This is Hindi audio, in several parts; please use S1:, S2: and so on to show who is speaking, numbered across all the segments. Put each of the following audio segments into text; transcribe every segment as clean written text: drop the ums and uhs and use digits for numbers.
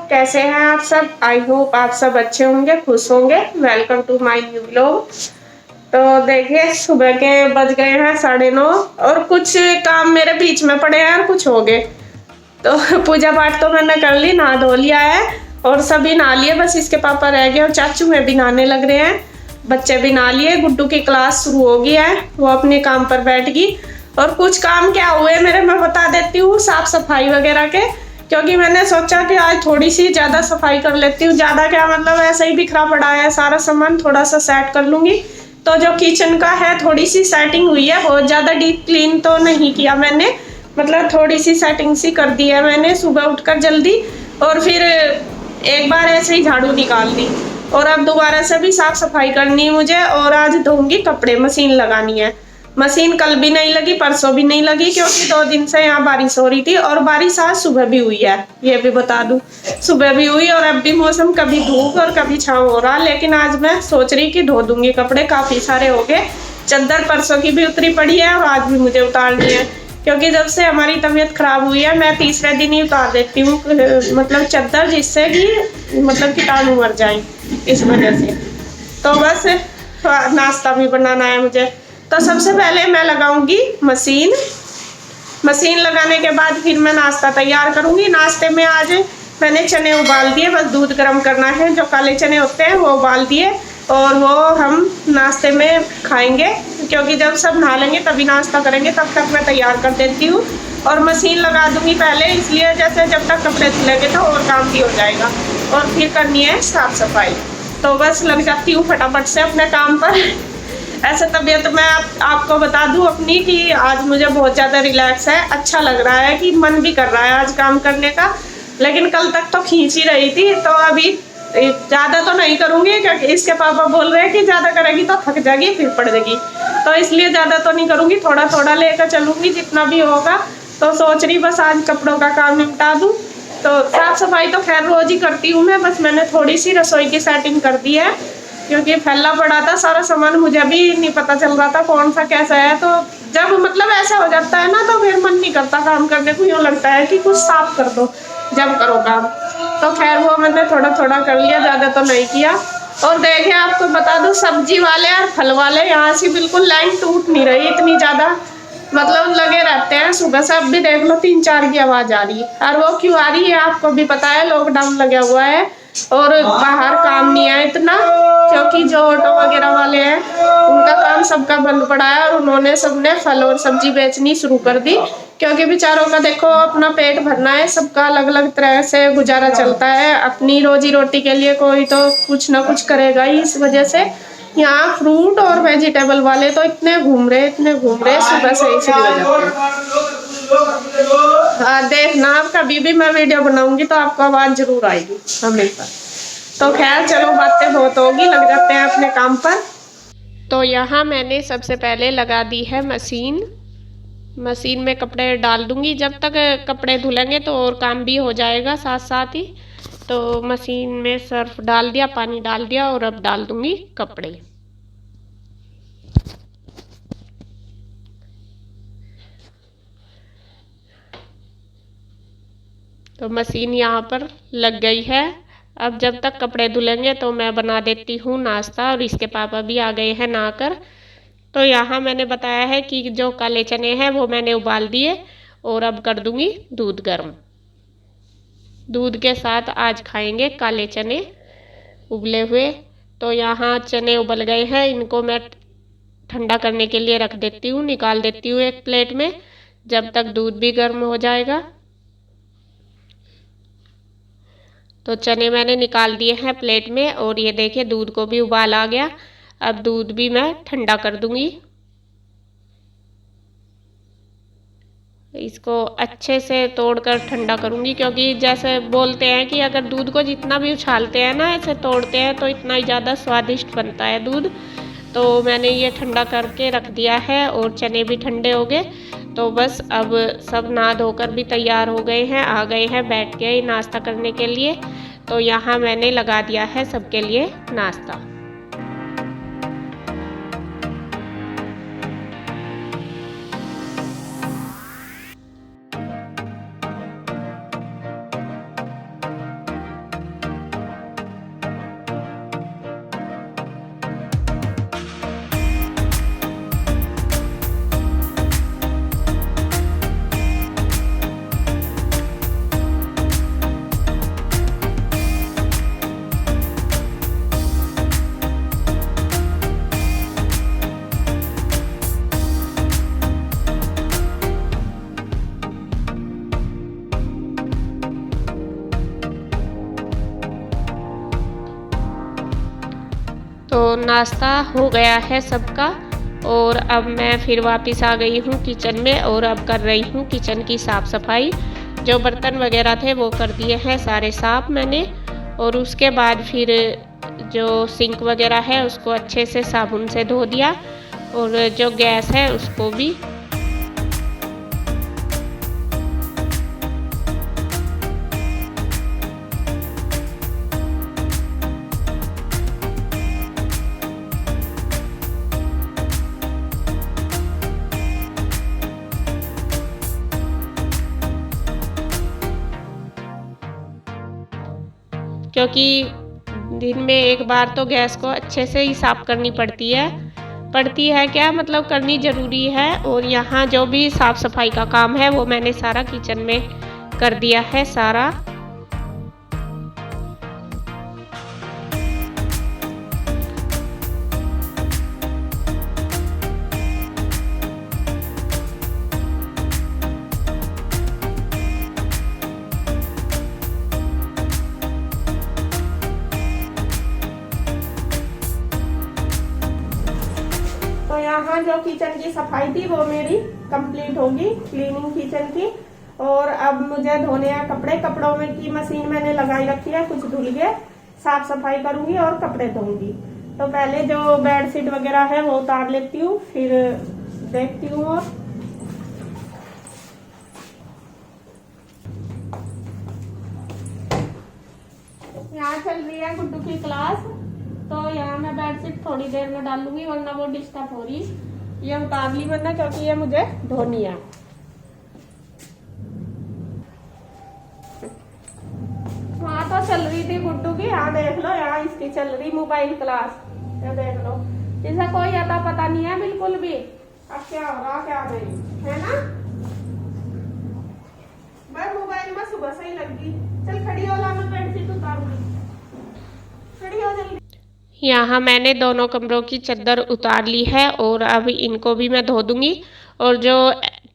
S1: कैसे हैं आप सब? आई होप आप सब अच्छे होंगे, खुश होंगे। Welcome to my new vlog. तो देखिए, सुबह के बज गए हैं 9:30 और कुछ काम मेरे बीच में पड़े हैं और कुछ हो गए। तो पूजा पाठ तो मैंने कर ली, नहा धो लिया है और सभी नहा लिए, बस इसके पापा रह गए और चाचू में भी नहाने लग रहे हैं। बच्चे भी नहा लिए, गुड्डू की क्लास शुरू हो गई है, वो अपने काम पर बैठ गई। और कुछ काम क्या हुए मेरे, मैं बता देती हूँ, साफ सफाई वगैरह के। क्योंकि मैंने सोचा कि आज थोड़ी सी ज्यादा सफाई कर लेती हूँ, ज्यादा क्या मतलब ऐसे ही बिखरा पड़ा है सारा सामान, थोड़ा सा सेट कर लूंगी। तो जो किचन का है थोड़ी सी सेटिंग हुई है, बहुत ज्यादा डीप क्लीन तो नहीं किया मैंने, मतलब थोड़ी सी सेटिंग सी कर दी है मैंने सुबह उठकर जल्दी। और फिर एक बार ऐसे ही झाड़ू निकाल दी और अब दोबारा से भी साफ सफाई करनी है मुझे। और आज धोऊंगी कपड़े, मशीन लगानी है। मशीन कल भी नहीं लगी, परसों भी नहीं लगी, क्योंकि 2 दिन से यहाँ बारिश हो रही थी और बारिश आज सुबह भी हुई है, ये भी बता दूं। सुबह भी हुई और अब भी मौसम कभी धूप और कभी छाँव हो रहा। लेकिन आज मैं सोच रही कि धो दूंगी कपड़े, काफी सारे हो गए। चादर परसों की भी उतरी पड़ी है और आज भी मुझे उतारनी है, क्योंकि जब से हमारी तबीयत खराब हुई है मैं तीसरे दिन ही उतार देती हूँ, मतलब चादर, जिससे कि मतलब कीटाणु मर जाए, इस वजह से। तो बस नाश्ता भी बनाना है मुझे। तो सबसे पहले मैं लगाऊंगी मशीन। मशीन लगाने के बाद फिर मैं नाश्ता तैयार करूंगी। नाश्ते में आज मैंने चने उबाल दिए, बस दूध गर्म करना है। जो काले चने होते हैं वो उबाल दिए और वो हम नाश्ते में खाएंगे, क्योंकि जब सब नहा लेंगे तभी नाश्ता करेंगे। तब तक मैं तैयार कर देती हूँ और मशीन लगा दूंगी पहले, इसलिए जैसे जब तक कपड़े धुलेंगे तो और काम भी हो जाएगा। और फिर करनी है साफ सफाई। तो बस लग जाती हूँ फटाफट से अपने काम पर। ऐसे तबीयत मैं आपको बता दूं अपनी कि आज मुझे बहुत ज़्यादा रिलैक्स है, अच्छा लग रहा है, कि मन भी कर रहा है आज काम करने का। लेकिन कल तक तो खींच ही रही थी, तो अभी ज़्यादा तो नहीं करूँगी, क्योंकि इसके पापा बोल रहे हैं कि ज़्यादा करेगी तो थक जाएगी, फिर पड़ जाएगी। तो इसलिए ज़्यादा तो नहीं करूँगी, थोड़ा थोड़ा लेकर चलूँगी जितना भी होगा। तो सोच रही बस आज कपड़ों का काम निपटा दूँ। तो साफ़ सफाई तो खैर रोज़ ही करती हूँ मैं, बस मैंने थोड़ी सी रसोई की सेटिंग कर दी है, क्योंकि फैला पड़ा था सारा सामान, मुझे भी नहीं पता चल रहा था कौन सा कैसा है। तो जब मतलब ऐसा हो जाता है ना, तो फिर मन नहीं करता काम करने को, यूँ लगता है कि कुछ साफ कर दो जब करो काम। तो खैर वो मैंने थोड़ा थोड़ा कर लिया, ज़्यादा तो नहीं किया। और देखिए आपको बता दूं, सब्जी वाले और फल वाले यहाँ से बिल्कुल लाइन टूट नहीं रही, इतनी ज़्यादा मतलब लगे रहते हैं। सुबह से अब भी देख लो 3-4 की आवाज़ आ रही है, और वो क्यों आ रही है आपको भी पता है, लॉकडाउन लगा हुआ है और बाहर काम नहीं है इतना, क्योंकि जो ऑटो वगैरह वाले हैं उनका काम सबका बंद पड़ा है और उन्होंने सबने फल और सब्जी बेचनी शुरू कर दी। क्योंकि बेचारों का देखो अपना पेट भरना है, सबका अलग अलग तरह से गुजारा चलता है, अपनी रोजी रोटी के लिए कोई तो कुछ ना कुछ करेगा ही। इस वजह से यहाँ फ्रूट और वेजिटेबल वाले तो इतने घूम रहे, इतने घूम रहे, सुबह से ही शुरू हो जाते हैं। हाँ देखना, आप कभी भी मैं वीडियो बनाऊंगी तो आपको आवाज़ जरूर आएगी हमेशा। तो खैर चलो, बातें बहुत होगी, लग जाते हैं अपने काम पर। तो यहाँ मैंने सबसे पहले लगा दी है मशीन। मशीन में कपड़े डाल दूंगी, जब तक कपड़े धुलेंगे तो और काम भी हो जाएगा साथ साथ ही। तो मशीन में सर्फ डाल दिया, पानी डाल दिया और अब डाल दूंगी कपड़े। तो मशीन यहाँ पर लग गई है। अब जब तक कपड़े धुलेंगे तो मैं बना देती हूँ नाश्ता, और इसके पापा भी आ गए हैं नहाकर। तो यहाँ मैंने बताया है कि जो काले चने हैं वो मैंने उबाल दिए और अब कर दूंगी दूध गर्म। दूध के साथ आज खाएंगे काले चने उबले हुए। तो यहाँ चने उबल गए हैं, इनको मैं ठंडा करने के लिए रख देती हूँ, निकाल देती हूँ एक प्लेट में, जब तक दूध भी गर्म हो जाएगा। तो चने मैंने निकाल दिए हैं प्लेट में, और ये देखिए दूध को भी उबाल आ गया। अब दूध भी मैं ठंडा कर दूंगी। इसको अच्छे से तोड़कर ठंडा करूंगी, क्योंकि जैसे बोलते हैं कि अगर दूध को जितना भी उछालते हैं ना, ऐसे तोड़ते हैं, तो इतना ही ज़्यादा स्वादिष्ट बनता है दूध। तो मैंने ये ठंडा करके रख दिया है और चने भी ठंडे हो गए। तो बस अब सब नहा धोकर भी तैयार हो गए हैं, आ गए हैं, बैठ गए नाश्ता करने के लिए। तो यहाँ मैंने लगा दिया है सबके लिए नाश्ता। नाश्ता हो गया है सबका और अब मैं फिर वापस आ गई हूँ किचन में और अब कर रही हूँ किचन की साफ़ सफाई। जो बर्तन वगैरह थे वो कर दिए हैं सारे साफ़ मैंने, और उसके बाद फिर जो सिंक वगैरह है उसको अच्छे से साबुन से धो दिया, और जो गैस है उसको भी। क्योंकि दिन में एक बार तो गैस को अच्छे से ही साफ़ करनी पड़ती है क्या मतलब करनी ज़रूरी है। और यहाँ जो भी साफ़ सफाई का काम है वो मैंने सारा किचन में कर दिया है सारा। तो यहाँ जो किचन की सफाई थी वो मेरी कंप्लीट होगी, क्लीनिंग किचन की। और अब मुझे धोने हैं कपड़े। कपड़ों में की मशीन मैंने लगाई रखी है, कुछ धुल गए, साफ सफाई करूंगी और कपड़े धोऊंगी। तो पहले जो बेडशीट वगैरह है वो उतार लेती हूँ, फिर देखती हूँ। और यहाँ चल रही है गुड्डू की क्लास, तो यहाँ मैं बेडशीट थोड़ी देर में डालूंगी वरना वो डिस्टर्ब हो रही। ये उतार ली वरना, क्योंकि ये मुझे धोनी है। हाँ तो चल रही थी गुड्डू की, यहाँ देख लो, यहाँ इसकी चल रही मोबाइल क्लास, ये देख लो। इसे कोई अता पता नहीं है बिल्कुल भी अब क्या हो रहा क्या नहीं, है ना। बस मोबाइल में सुबह से ही लगी। चल खड़ी हो ला, मैं बेडशीट उतारूंगी, खड़ी हो जल्दी। यहाँ मैंने दोनों कमरों की चादर उतार ली है और अब इनको भी मैं धो दूंगी। और जो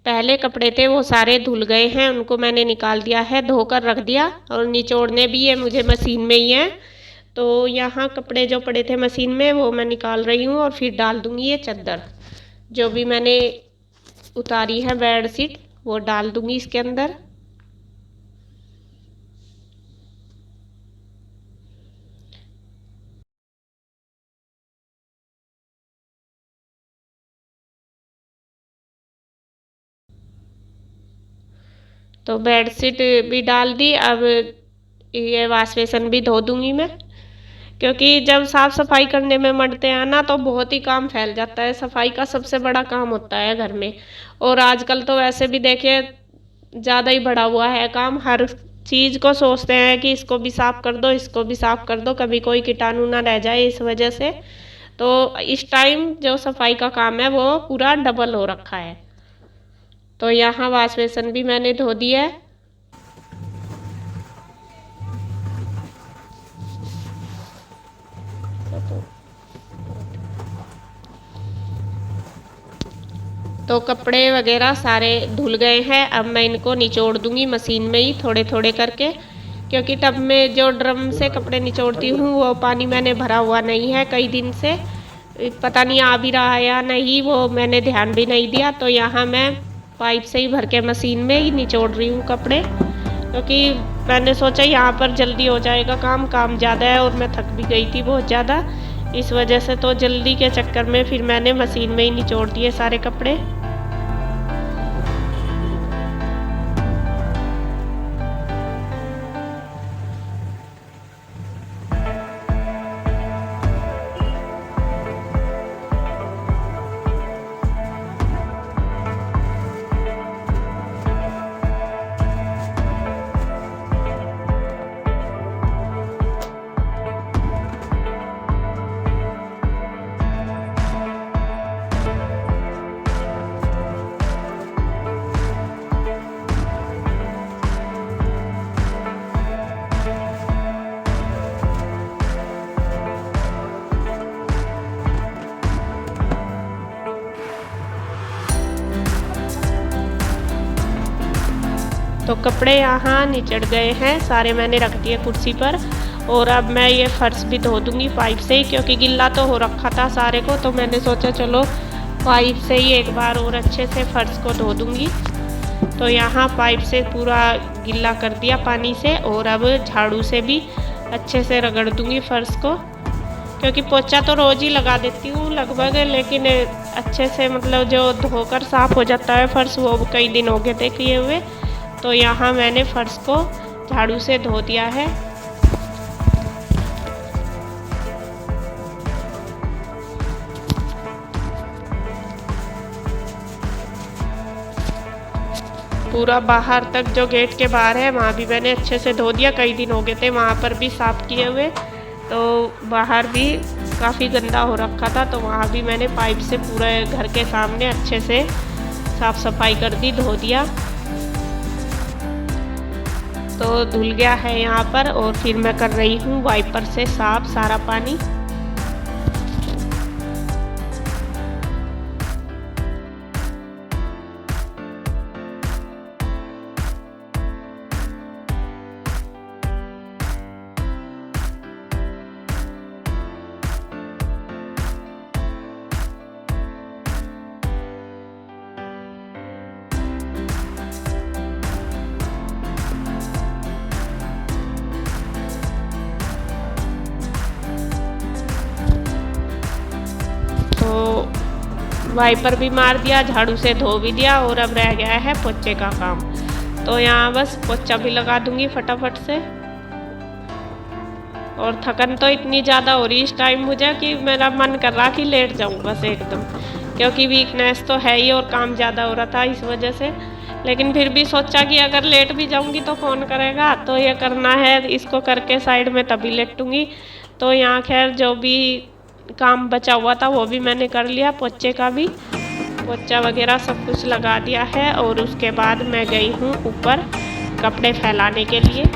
S1: पहले कपड़े थे वो सारे धुल गए हैं, उनको मैंने निकाल दिया है, धोकर रख दिया। और निचोड़ने भी है मुझे मशीन में ही है। तो यहाँ कपड़े जो पड़े थे मशीन में वो मैं निकाल रही हूँ और फिर डाल दूंगी ये चादर जो भी मैंने उतारी है बेडशीट, वो डाल दूंगी इसके अंदर। तो बेडशीट भी डाल दी। अब ये वॉश बेसन भी धो दूंगी मैं, क्योंकि जब साफ सफाई करने में मंडते हैं ना तो बहुत ही काम फैल जाता है। सफाई का सबसे बड़ा काम होता है घर में। और आजकल तो वैसे भी देखिए ज़्यादा ही बढ़ा हुआ है काम, हर चीज़ को सोचते हैं कि इसको भी साफ कर दो, इसको भी साफ कर दो, कभी कोई कीटाणु ना रह जाए इस वजह से। तो इस टाइम जो सफाई का काम है वो पूरा डबल हो रखा है। तो यहाँ वॉश बेसन भी मैंने धो दिया है। तो कपड़े वगैरह सारे धुल गए हैं। अब मैं इनको निचोड़ दूंगी मशीन में ही थोड़े थोड़े करके, क्योंकि टब में जो ड्रम से कपड़े निचोड़ती हूँ वो पानी मैंने भरा हुआ नहीं है कई दिन से, पता नहीं आ भी रहा है या नहीं, वो मैंने ध्यान भी नहीं दिया। तो यहाँ मैं पाइप से ही भर के मशीन में ही निचोड़ रही हूँ कपड़े, क्योंकि मैंने सोचा यहाँ पर जल्दी हो जाएगा काम ज़्यादा है और मैं थक भी गई थी बहुत ज़्यादा, इस वजह से तो जल्दी के चक्कर में फिर मैंने मशीन में ही निचोड़ दिए सारे कपड़े। तो कपड़े यहाँ निचड़ गए हैं सारे, मैंने रख दिए कुर्सी पर। और अब मैं ये फर्श भी धो दूँगी पाइप से ही, क्योंकि गिल्ला तो हो रखा था सारे को, तो मैंने सोचा चलो पाइप से ही एक बार और अच्छे से फर्श को धो दूँगी। तो यहाँ पाइप से पूरा गिल्ला कर दिया पानी से, और अब झाड़ू से भी अच्छे से रगड़ दूँगी फर्श को, क्योंकि पोछा तो रोज़ ही लगा देती हूँ लगभग, लेकिन अच्छे से मतलब जो धोकर साफ़ हो जाता है फर्श, वो कई दिन हो गए थे किए हुए। तो यहाँ मैंने फर्श को झाड़ू से धो दिया है। पूरा बाहर तक जो गेट के बाहर है वहाँ भी मैंने अच्छे से धो दिया, कई दिन हो गए थे वहाँ पर भी साफ़ किए हुए। तो बाहर भी काफ़ी गंदा हो रखा था, तो वहाँ भी मैंने पाइप से पूरे घर के सामने अच्छे से साफ़ सफाई कर दी, धो दिया। तो धुल गया है यहाँ पर, और फिर मैं कर रही हूँ वाइपर से साफ सारा पानी। वाइपर भी मार दिया, झाड़ू से धो भी दिया, और अब रह गया है पोछे का काम। तो यहाँ बस पोछा भी लगा दूंगी फटाफट से। और थकन तो इतनी ज़्यादा हो रही इस टाइम मुझे कि मेरा मन कर रहा कि लेट जाऊँ बस एकदम, क्योंकि वीकनेस तो है ही और काम ज़्यादा हो रहा था इस वजह से। लेकिन फिर भी सोचा कि अगर लेट भी जाऊँगी तो कौन करेगा, तो ये करना है, इसको करके साइड में तभी लेटूँगी। तो यहाँ खैर जो भी काम बचा हुआ था वो भी मैंने कर लिया, पोछे का भी, पोछा वगैरह सब कुछ लगा दिया है। और उसके बाद मैं गई हूँ ऊपर कपड़े फैलाने के लिए।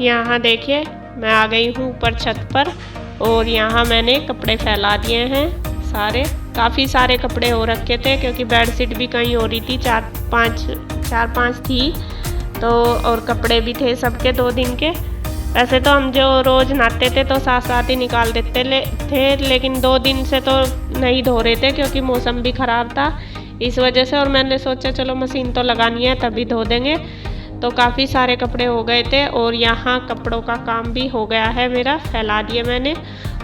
S1: यहाँ देखिए मैं आ गई हूँ ऊपर छत पर, और यहाँ मैंने कपड़े फैला दिए हैं सारे। काफ़ी सारे कपड़े हो रखे थे, क्योंकि बेडशीट भी कहीं हो रही थी, चार पाँच थी तो, और कपड़े भी थे सबके 2 दिन के। वैसे तो हम जो रोज़ नहाते थे तो साथ साथ ही निकाल देते थे, लेकिन 2 दिन से तो नहीं धो रहे थे क्योंकि मौसम भी ख़राब था इस वजह से। और मैंने सोचा चलो मशीन तो लगानी है तभी धो देंगे। तो काफ़ी सारे कपड़े हो गए थे, और यहाँ कपड़ों का काम भी हो गया है मेरा, फैला दिए मैंने।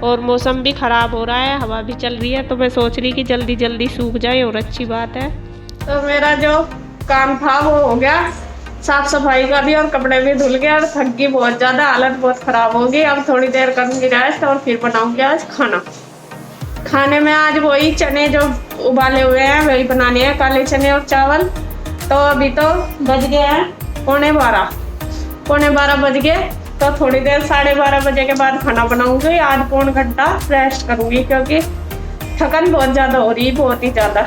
S1: और मौसम भी ख़राब हो रहा है, हवा भी चल रही है, तो मैं सोच रही कि जल्दी जल्दी सूख जाए और अच्छी बात है। तो मेरा जो काम था वो हो गया, साफ़ सफाई का भी, और कपड़े भी धुल गए, और थक गई बहुत ज़्यादा, हालत बहुत ख़राब होगी। अब थोड़ी देर करूँगी रेस्ट, और फिर बनाऊँगी आज खाना। खाने में आज वही चने जो उबाले हुए हैं वही बनाने हैं, काले चने और चावल। तो अभी तो बज गए हैं पौने 12 बज गए, तो थोड़ी देर 12:30 बजे के बाद खाना बनाऊंगी। आज पौन घंटा रेस्ट करूंगी, क्योंकि थकन बहुत ज़्यादा हो रही है, बहुत ही ज़्यादा।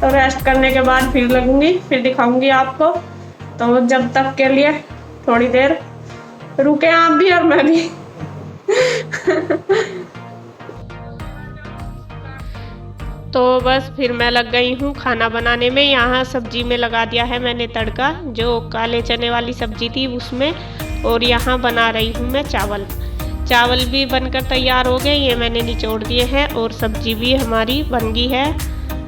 S1: तो रेस्ट करने के बाद फिर लगूंगी, फिर दिखाऊंगी आपको। तो जब तक के लिए थोड़ी देर रुके आप भी और मैं भी। तो बस फिर मैं लग गई हूँ खाना बनाने में। यहाँ सब्जी में लगा दिया है मैंने तड़का, जो काले चने वाली सब्जी थी उसमें। और यहाँ बना रही हूँ मैं चावल भी बनकर तैयार हो गए, ये मैंने निचोड़ दिए हैं। और सब्जी भी हमारी बन गई है,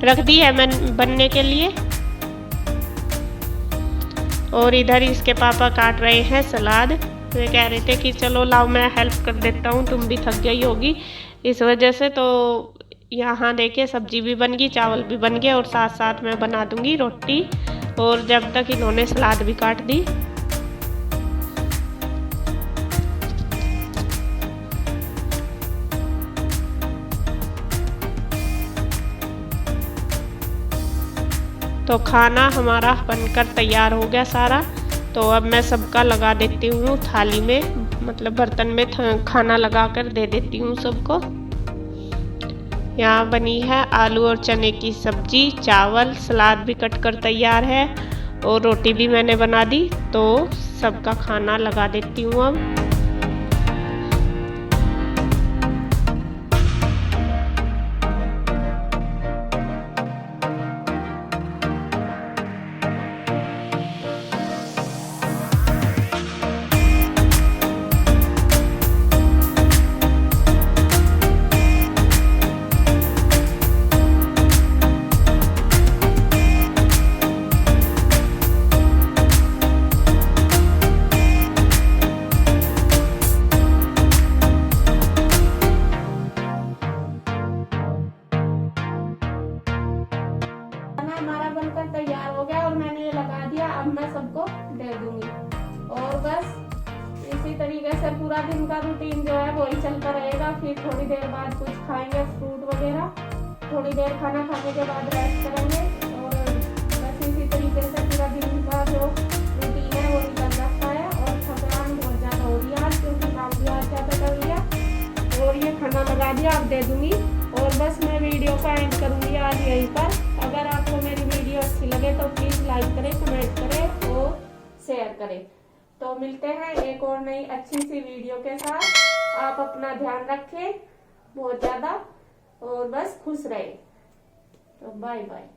S1: रख दी है मैं बनने के लिए। और इधर इसके पापा काट रहे हैं सलाद। वे कह रहे थे कि चलो लाओ मैं हेल्प कर देता हूँ, तुम भी थक गई होगी इस वजह से। तो यहाँ देखिए सब्जी भी बन गई, चावल भी बन गए, और साथ साथ मैं बना दूंगी रोटी। और जब तक इन्होंने सलाद भी काट दी। तो खाना हमारा बनकर तैयार हो गया सारा। तो अब मैं सबका लगा देती हूँ थाली में। मतलब बर्तन में खाना लगा कर दे देती हूँ सबको। यहाँ बनी है आलू और चने की सब्जी, चावल, सलाद भी कट कर तैयार है और रोटी भी मैंने बना दी। तो सबका खाना लगा देती हूँ अब। हमारा बनकर तैयार हो गया और मैंने ये लगा दिया। अब मैं सबको दे दूंगी और बस इसी तरीके से पूरा दिन का रूटीन जो है वही चलता रहेगा। फिर थोड़ी देर बाद कुछ खाएंगे, फ्रूट वगैरह, थोड़ी देर खाना खाने के बाद रेस्ट करेंगे और बस इसी तरीके से पूरा दिन का जो रूटीन है वो निकल रखा है। और थकान बहुत ज़्यादा हो रही है आज, क्योंकि काम भी आज ज़्यादा कर लिया और ये खाना लगा दिया। अब दे दूंगी और बस मैं वीडियो का एंड करूंगी आज यहीं पर। अगर आपको मेरी वीडियो अच्छी लगे तो प्लीज़ लाइक करें, कमेंट करें और शेयर करें। तो मिलते हैं एक और नई अच्छी सी वीडियो के साथ। आप अपना ध्यान रखें बहुत ज़्यादा और बस खुश रहें। तो बाय बाय।